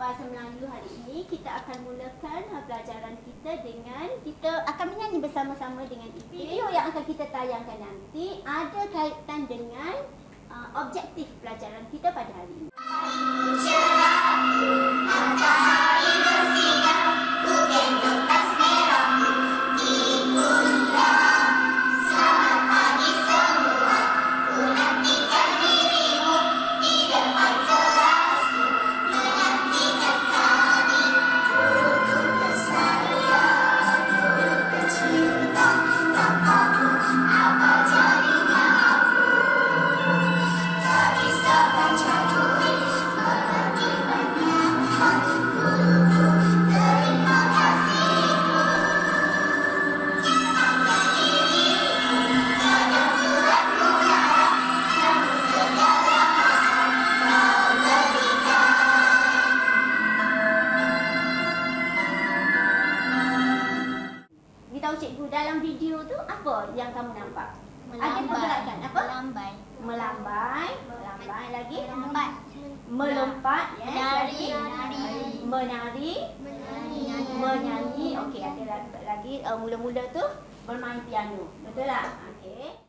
Bahasa Melayu hari ini kita akan mulakan pelajaran kita dengan kita akan menyanyi bersama-sama dengan video yang akan kita tayangkan nanti ada kaitan dengan objektif pelajaran kita pada hari ini. Matahari bersinar, ku gendong tas merahmu, ikutlah. Selamat pagi semua, ku nantikan dirimu di depan kelasku, menantikan kami. Guruku tersayang, guru tercinta, tanpamu apa jadinya aku? Tak bisa baca tulis, mengerti banyak hal. Guruku, terima kasihku. Angkat dirimu, pada bulan munara, namun segala mahal kau berikan. Beritahu cikgu, dalam video tu apa yang kamu nampak? Ada pergerakan apa? Melambai. Melambai, melambai lagi? Melompat. Melompat, yes. Menari. Menari, menyanyi. Okey, ada lagi mula-mula tu bermain piano. Betul tak? Okey.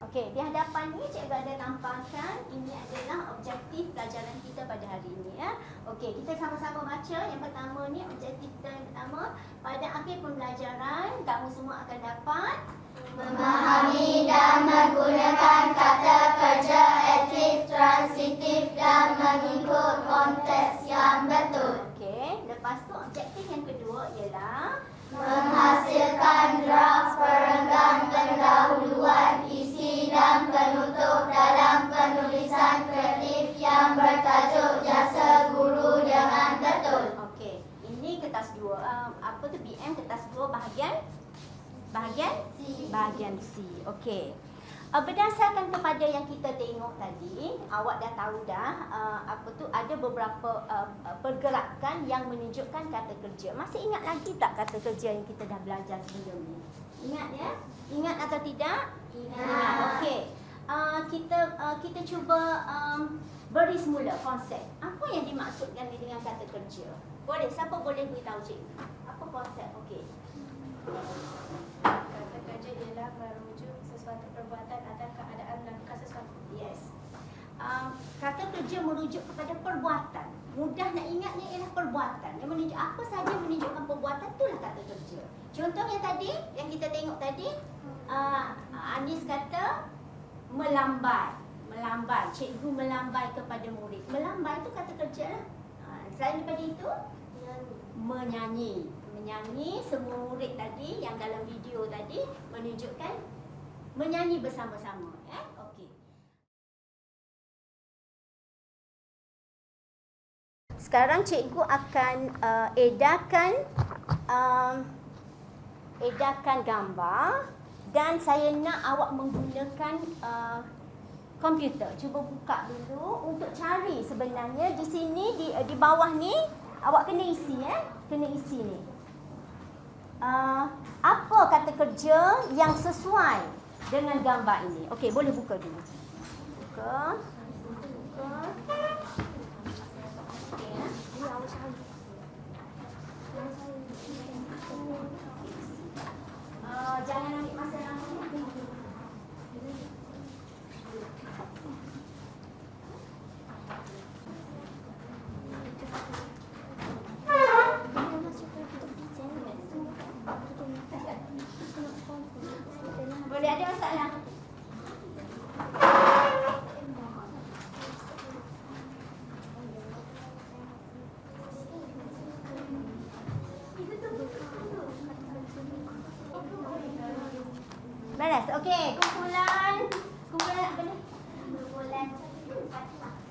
Okey, di hadapan ni cikgu ada tampakkan ini adalah objektif pelajaran kita pada hari ini ya. Okey, kita sama-sama baca. Yang pertama ni objektif kita yang pertama, pada akhir pembelajaran kamu semua akan dapat Memahami dan menggunakan kata kerja aktif, transitif dan mengikut konteks yang betul. Okey, lepas tu objektif yang kedua ialah Menghasilkan draft perenggan pendahuluan isi dan penutup dalam penulisan kreatif yang bertajuk Jasa Guru dengan Betul. okey, ini kertas 2. Apa tu BM kertas 2 bahagian C. Bahagian C. Okey. Berdasarkan kepada yang kita tengok tadi, awak dah tahu dah apa tu ada beberapa pergerakan yang menunjukkan kata kerja. Masih ingat lagi tak kata kerja yang kita dah belajar sebelum ni? Ingat ya? Ingat atau tidak? Ingat. Okey. Kita cuba beri semula konsep. Apa yang dimaksudkan dengan kata kerja? Boleh, siapa boleh beritahu cikgu? Apa konsep? Okey. Kata kerja ialah merujuk sesuatu perbuatan atau keadaan melakukan sesuatu. Yes. Kata kerja merujuk kepada perbuatan. Mudah nak ingatnya ialah perbuatan. Yang menunjuk apa saja menunjukkan perbuatan itulah kata kerja. Contoh yang tadi, yang kita tengok tadi, Anis kata melambai. Melambai. Cikgu melambai kepada murid. Melambai itu kata kerja lah. Selain daripada itu, menyanyi. Menyanyi, semua murid tadi yang dalam video tadi menunjukkan menyanyi bersama-sama. Okey. Sekarang cikgu akan edarkan gambar dan saya nak awak menggunakan komputer. Cuba buka dulu untuk cari sebenarnya di sini di bawah ni awak kena isi kena isi ni. Apa kata kerja yang sesuai dengan gambar ini? Okey, boleh buka dulu. Buka. Okey ya. Jangan ambil masa lama. Boleh, ada masalah? Beres. Okey, kumpulan apa ni?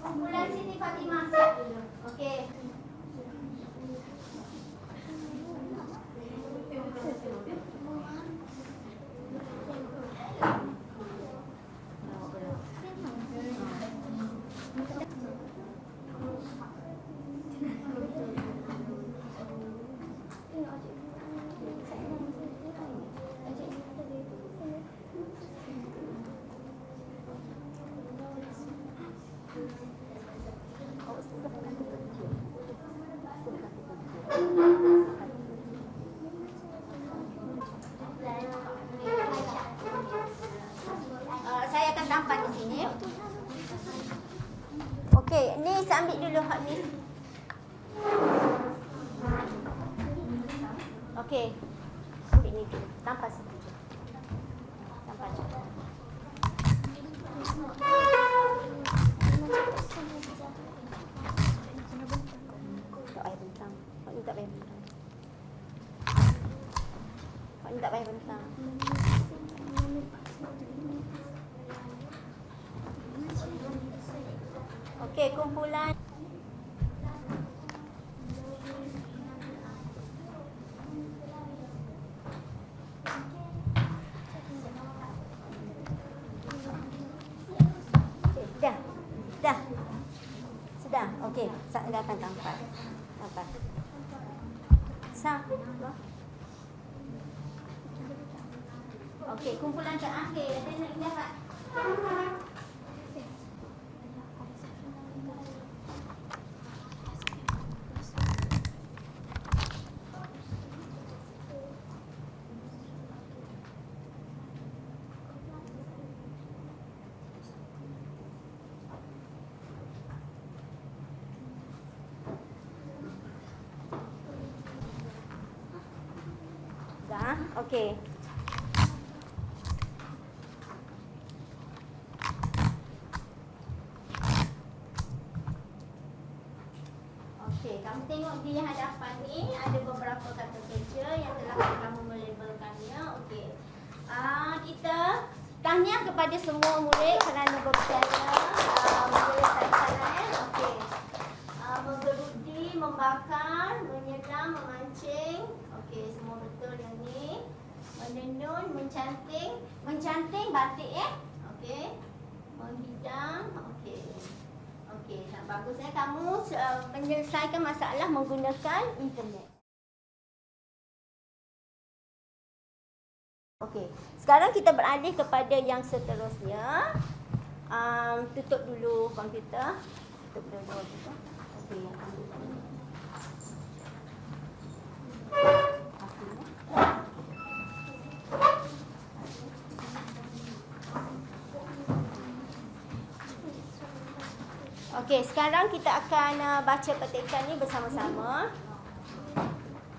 Kumpulan Siti Fatimah siap dulu. Okey. sampai di sini. Okey, ni saya ambil dulu hak ni. Okey. Ambil ni dulu. Tanpa situ je. Tanpa je. Tak payah bentang. Pak ni tak payah bentang. Pak ni tak payah bentang. Okey, kumpulan. Dah. Dah. Sudah. Okey, datang tampak. Nampak. Okey, kumpulan terakhir. Ada nak dapat. Dah. Okey. Okey, kamu tengok di hadapan ni ada beberapa kata kerja yang telah kamu melabelkannya. Okey. Kita tahniah kepada semua murid kerana berjaya menyelesaikan. Okey. Menggerudi, membakar, menyelam, memancing. Okey, semua betul yang ni. Menenun, mencanting batik Okey. Menghidang. Okey. Okey, sangat bagus kamu menyelesaikan masalah menggunakan internet. Okey, sekarang kita beralih kepada yang seterusnya. Tutup dulu komputer. Tutup dulu komputer. Okey, Okey, sekarang kita akan baca petikan ni bersama-sama.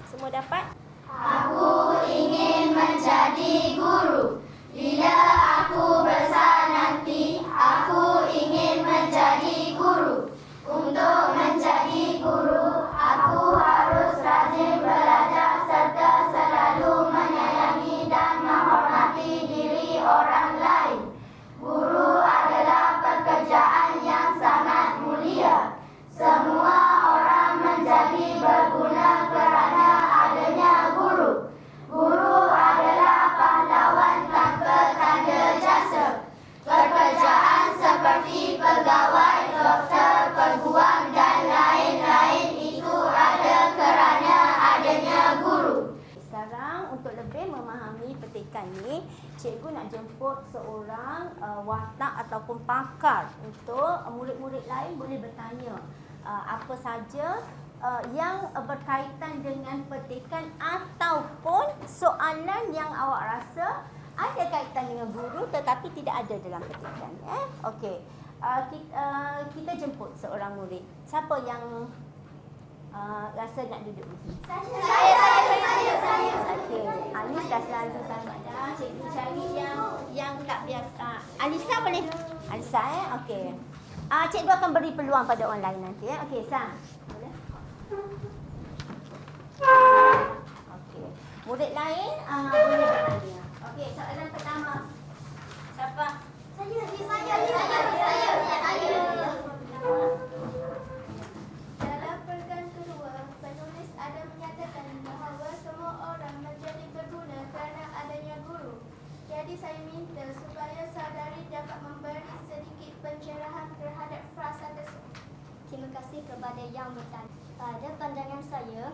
Semua dapat? Aku ingin menjadi guru. Bila aku besar nanti, aku ingin menjadi guru. Untuk menjadi guru, aku harus rajin belajar serta selalu menyayangi dan menghormati diri orang lain. Guru adalah pekerjaan yang sangat mulia. Semua orang menjadi berguna kerana adanya guru. Guru adalah pahlawan tanpa tanda jasa. Pekerjaan seperti pegawai, doktor, peguam dan lain-lain itu ada kerana adanya guru. Sekarang untuk lebih memahami petikan ni, cikgu nak jemput seorang watak ataupun pakar untuk murid-murid lain boleh bertanya apa saja yang berkaitan dengan petikan ataupun soalan yang awak rasa ada kaitan dengan guru tetapi tidak ada dalam petikan. Okey. Kita jemput seorang murid. Siapa yang rasa nak duduk di sini? Saya. Okey. Alisa selalu sama dah. Cikgu cari yang tak biasa. Alisa boleh? Alisa okey. Cikgu akan beri peluang pada orang lain nanti Okey, Sa. Boleh? Okey. Murid lain boleh bertanya. Okey, soalan pertama. Siapa? Saya. Dalam perkan kedua, penulis ada menyatakan bahawa semua orang menjadi berguna kerana adanya guru. Jadi saya minta supaya saudari dapat memberi sedikit pencerahan terhadap frasa tersebut. Terima kasih kepada yang bertanya. Pada pandangan saya,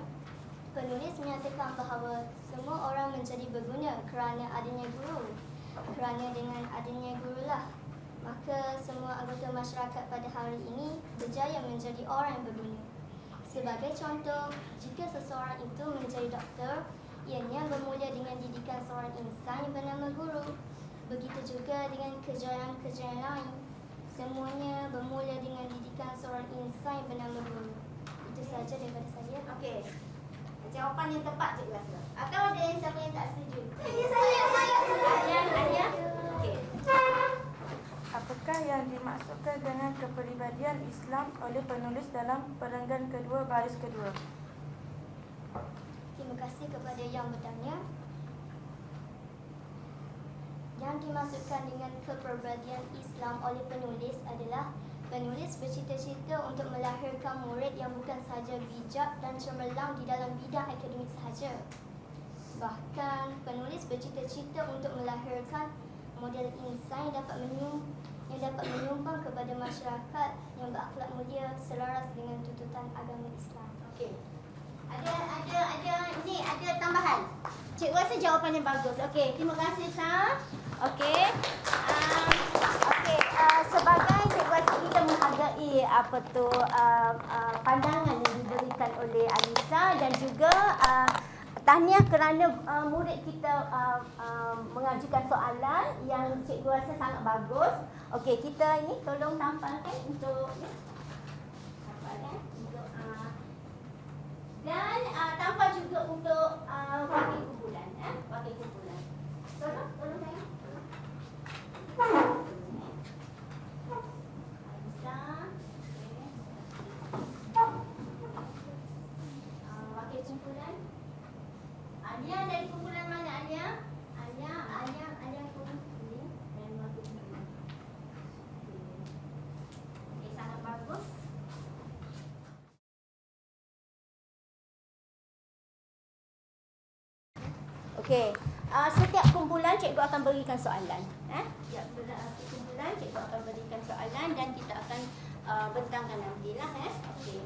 penulis menyatakan bahawa semua orang menjadi berguna kerana adanya guru. Kerana dengan adanya gurulah, maka semua anggota masyarakat pada hari ini berjaya menjadi orang yang berguna. Sebagai contoh, jika seseorang itu menjadi doktor, ianya bermula dengan didikan seorang insan yang bernama guru. Begitu juga dengan kejayaan-kejayaan lain. Semuanya bermula dengan didikan seorang insan bernama guru. Itu saja daripada saya. Okey. Jawapan yang tepat cikgu rasa. Atau ada yang siapa yang tak setuju? Saya. Okey. Apakah yang dimaksudkan dengan kepribadian Islam oleh penulis dalam perenggan kedua baris kedua? Terima kasih kepada yang bertanya. Yang dimaksudkan dengan kepribadian Islam oleh penulis adalah penulis bercita-cita untuk melahirkan murid yang bukan sahaja bijak dan cemerlang di dalam bidang akademik sahaja. Bahkan penulis bercita-cita untuk melahirkan model insan yang dapat menyumbang kepada masyarakat yang berakhlak mulia selaras dengan tuntutan agama Islam. Okey. Ada tambahan. Cikgu rasa jawapan yang bagus. Okey, terima kasih Sa. Okey. Sebagai cikgu rasa kita menghargai pandangan yang diberikan oleh Alisa dan juga tahniah kerana murid kita mengajukan soalan yang cikgu rasa sangat bagus. Okey, kita ini tolong tampalkan untuk tampalkan untuk dan tampal juga untuk wakil kumpulan. Wakil kumpulan. Tolong saya. Alisa. Wakil kumpulan. Alia dari kumpulan mana Alia? Alia kumpulan ini dan wakil kumpulan. Okey, sangat bagus. Okey, setiap kumpulan cikgu akan berikan soalan. Setiap kumpulan cikgu akan berikan soalan dan kita akan bentangkan nantilah. Okey.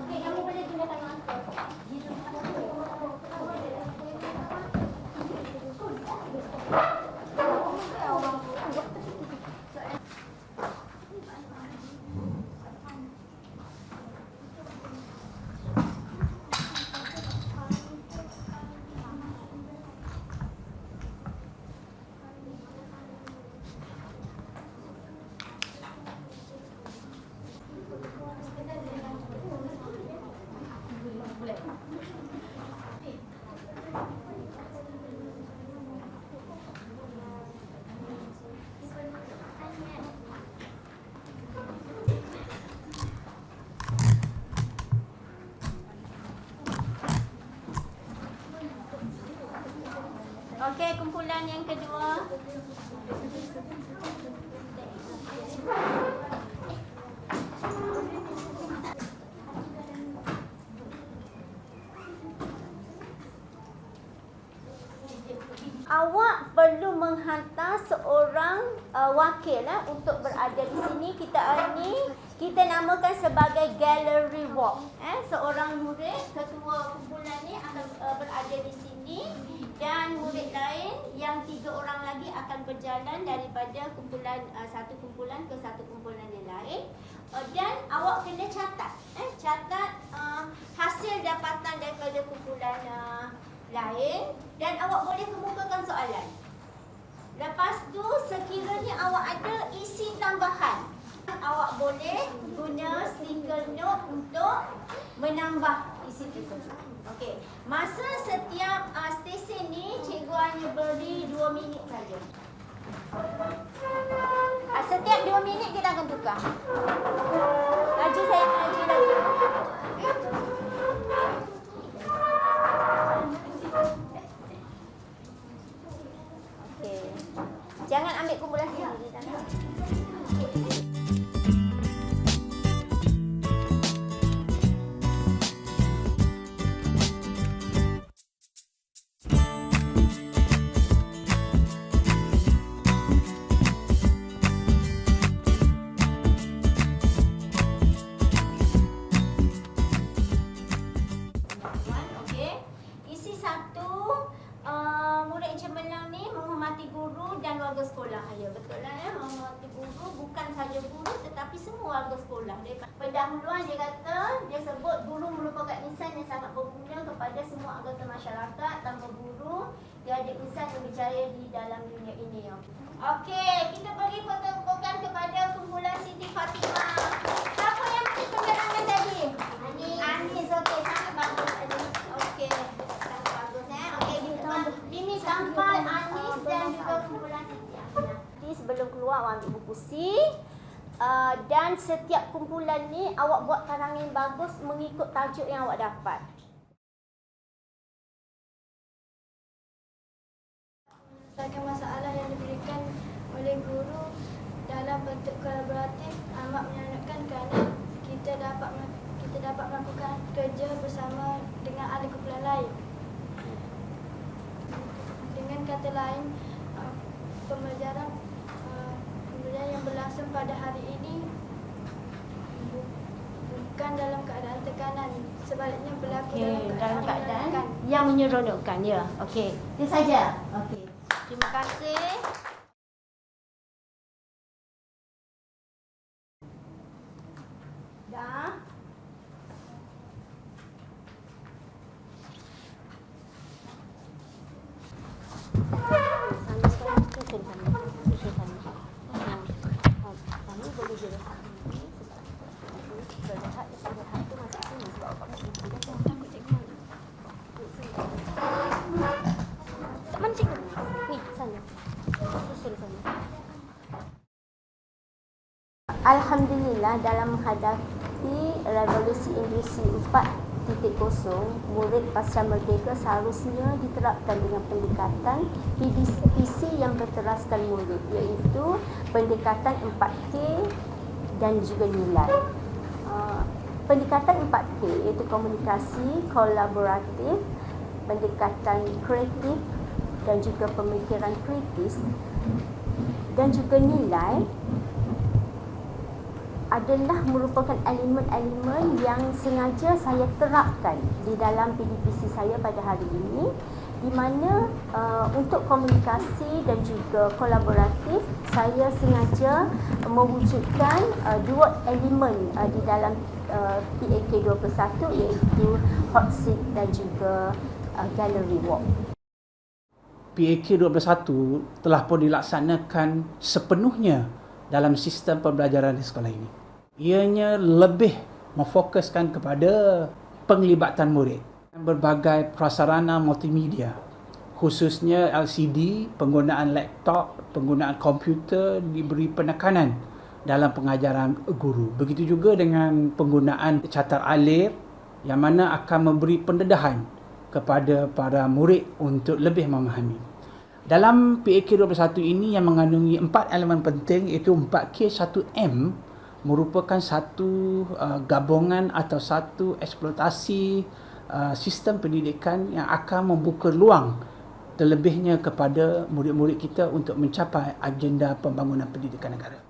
Okey, kamu boleh gunakan mangkuk. Okey, kumpulan yang kedua. Awak perlu menghantar seorang wakil untuk berada di sini. Kita namakan sebagai gallery walk. Seorang murid ketua kumpulan ni akan berada di sini dan murid lain yang 3 orang lagi akan berjalan daripada kumpulan satu kumpulan ke satu kumpulan yang lain. Dan awak kena catat hasil dapatan daripada kumpulan lain dan awak boleh kemukakan soalan. Lepas tu sekiranya awak ada isi tambahan, awak boleh guna stiker note untuk menambah isi tersebut. Okey. Masa setiap stesen ni cikgu hanya beri 2 minit saja. Setiap 2 minit kita akan tukar. Laju saya laju. Okey. Jangan ambil kumpulan sendiri. semua warga sekolah. Pendahuluan dia kata, dia sebut guru merupakan insan yang sangat berguna kepada semua anggota masyarakat. Tanpa guru, tiada insan yang berjaya di dalam dunia ini. Okey, kita beri tepukan kepada kumpulan Siti Fatimah. Siapa yang beri penerangan tadi? Anis, okey, sangat bagus Anis. Okey, sangat bagus Okey, ini gambar Anis dan juga kumpulan Siti Aminah. Jadi sebelum keluar awak ambil buku C. Dan setiap kumpulan ni awak buat karangan yang bagus mengikut tajuk yang awak dapat. Menyelesaikan masalah yang diberikan oleh guru dalam bentuk kolaboratif amat menyenangkan kerana kita dapat melakukan kerja bersama dengan ahli kumpulan lain. Dengan kata lain, pembelajaran yang berlangsung pada hari ini bukan dalam keadaan tekanan, sebaliknya berlaku Dalam keadaan yang menyeronokkan. Ya, okey. Itu saja. Okey. Terima kasih. Dah. Alhamdulillah, dalam menghadapi revolusi industri 4.0, murid Pasca Merdeka seharusnya diterapkan dengan pendekatan PDPC yang berteraskan murid, iaitu pendekatan 4K dan juga nilai. Pendekatan 4K iaitu komunikasi, kolaboratif, pendekatan kreatif dan juga pemikiran kritis, dan juga nilai adalah merupakan elemen-elemen yang sengaja saya terapkan di dalam PDPC saya pada hari ini, di mana untuk komunikasi dan juga kolaboratif saya sengaja mewujudkan dua elemen di dalam PAK 21, iaitu hot seat dan juga gallery walk. PAK 21 telah pun dilaksanakan sepenuhnya dalam sistem pembelajaran di sekolah ini. Ianya lebih memfokuskan kepada penglibatan murid. Berbagai prasarana multimedia, khususnya LCD, penggunaan laptop, penggunaan komputer diberi penekanan dalam pengajaran guru. Begitu juga dengan penggunaan catar alir yang mana akan memberi pendedahan kepada para murid untuk lebih memahami. Dalam PAK 21 ini yang mengandungi 4 elemen penting, iaitu 4K 1M, merupakan satu gabungan atau satu eksploitasi sistem pendidikan yang akan membuka ruang terlebihnya kepada murid-murid kita untuk mencapai agenda pembangunan pendidikan negara.